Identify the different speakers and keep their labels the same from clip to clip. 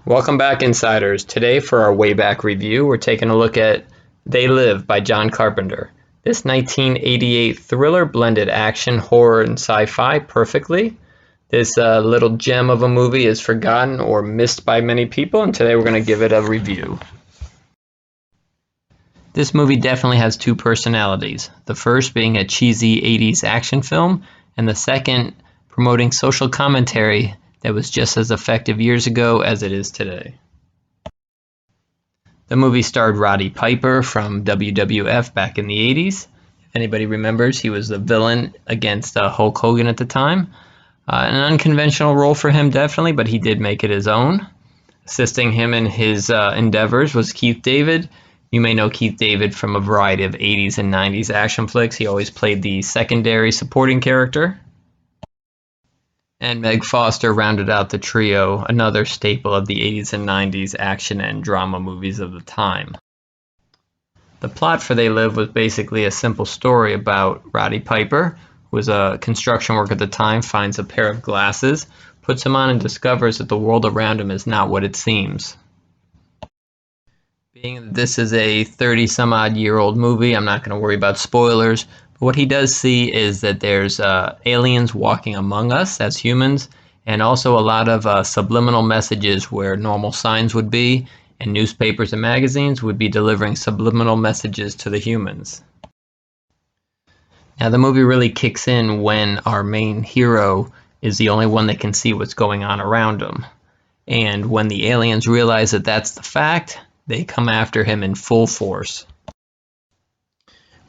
Speaker 1: Welcome back, Insiders. Today, for our way back review, we're taking a look at They Live by John Carpenter. This 1988 thriller blended action, horror, and sci-fi perfectly. This little gem of a movie is forgotten or missed by many people, and today we're going to give it a review. This movie definitely has two personalities, the first being a cheesy 80s action film, and the second promoting social commentary that was just as effective years ago as it is today. The movie starred Roddy Piper from WWF back in the 80s. If anybody remembers, he was the villain against Hulk Hogan at the time. An unconventional role for him, definitely, but he did make it his own. Assisting him in his endeavors was Keith David. You may know Keith David from a variety of 80s and 90s action flicks. He always played the secondary supporting character. And Meg Foster rounded out the trio, another staple of the 80s and 90s action and drama movies of the time. The plot for They Live was basically a simple story about Roddy Piper, who was a construction worker at the time, finds a pair of glasses, puts them on, and discovers that the world around him is not what it seems. Being that this is a 30-some-odd-year-old movie, I'm not going to worry about spoilers. But what he does see is that there's aliens walking among us as humans, and also a lot of subliminal messages where normal signs would be, and newspapers and magazines would be delivering subliminal messages to the humans. Now the movie really kicks in when our main hero is the only one that can see what's going on around him. And when the aliens realize that that's the fact, they come after him in full force.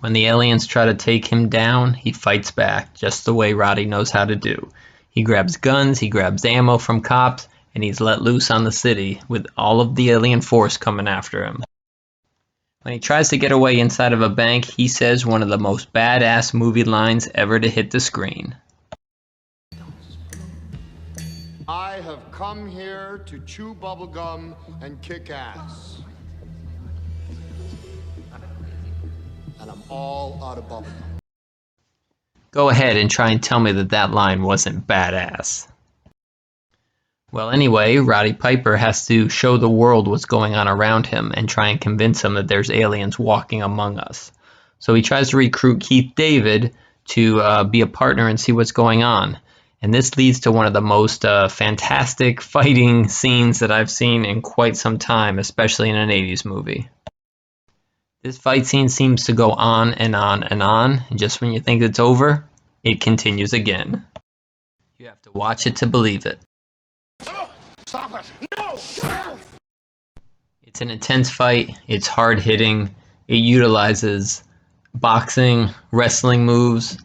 Speaker 1: When the aliens try to take him down, he fights back, just the way Roddy knows how to do. He grabs guns, he grabs ammo from cops, and he's let loose on the city, with all of the alien force coming after him. When he tries to get away inside of a bank, he says one of the most badass movie lines ever to hit the screen.
Speaker 2: I have come here to chew bubblegum and kick ass. And I'm all out of bubblegum.
Speaker 1: Go ahead and try and tell me that that line wasn't badass. Well, anyway, Roddy Piper has to show the world what's going on around him and try and convince them that there's aliens walking among us. So he tries to recruit Keith David to be a partner and see what's going on. And this leads to one of the most fantastic fighting scenes that I've seen in quite some time, especially in an 80s movie. This fight scene seems to go on and on and on, and just when you think it's over, it continues again. You have to watch it to believe it.
Speaker 2: Stop it! No!
Speaker 1: It's an intense fight, it's hard-hitting, it utilizes boxing, wrestling moves,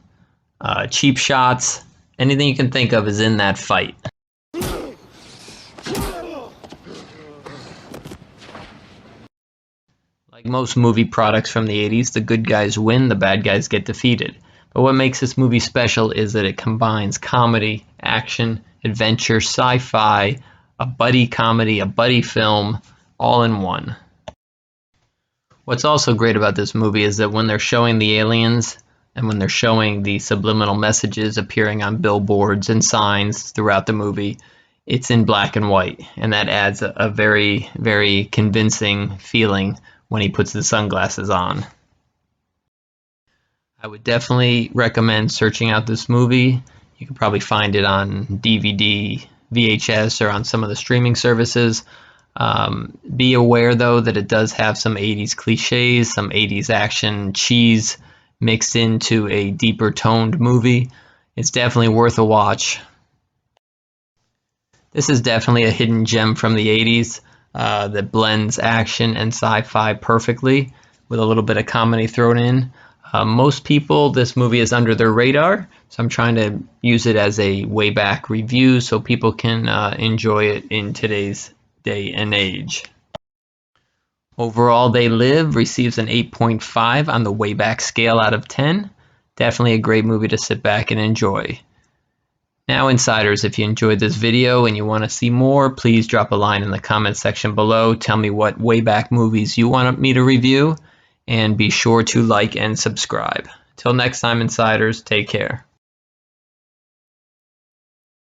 Speaker 1: cheap shots, anything you can think of is in that fight. Like most movie products from the 80s, the good guys win, the bad guys get defeated. But what makes this movie special is that it combines comedy, action, adventure, sci-fi, a buddy comedy, a buddy film, all in one. What's also great about this movie is that when they're showing the aliens and when they're showing the subliminal messages appearing on billboards and signs throughout the movie, it's in black and white, and that adds a very, very convincing feeling when he puts the sunglasses on. I would definitely recommend searching out this movie. You can probably find it on DVD, VHS, or on some of the streaming services. Be aware, though, that it does have some 80s cliches, some 80s action cheese mixed into a deeper toned movie. It's definitely worth a watch. This is definitely a hidden gem from the 80s. That blends action and sci-fi perfectly with a little bit of comedy thrown in. Most people, this movie is under their radar, so I'm trying to use it as a way back review so people can enjoy it in today's day and age. Overall, They Live receives an 8.5 on the way back scale out of 10. Definitely a great movie to sit back and enjoy. Now, Insiders, if you enjoyed this video and you want to see more, please drop a line in the comment section below. Tell me what way back movies you want me to review, and be sure to like and subscribe. Till next time, Insiders, take care.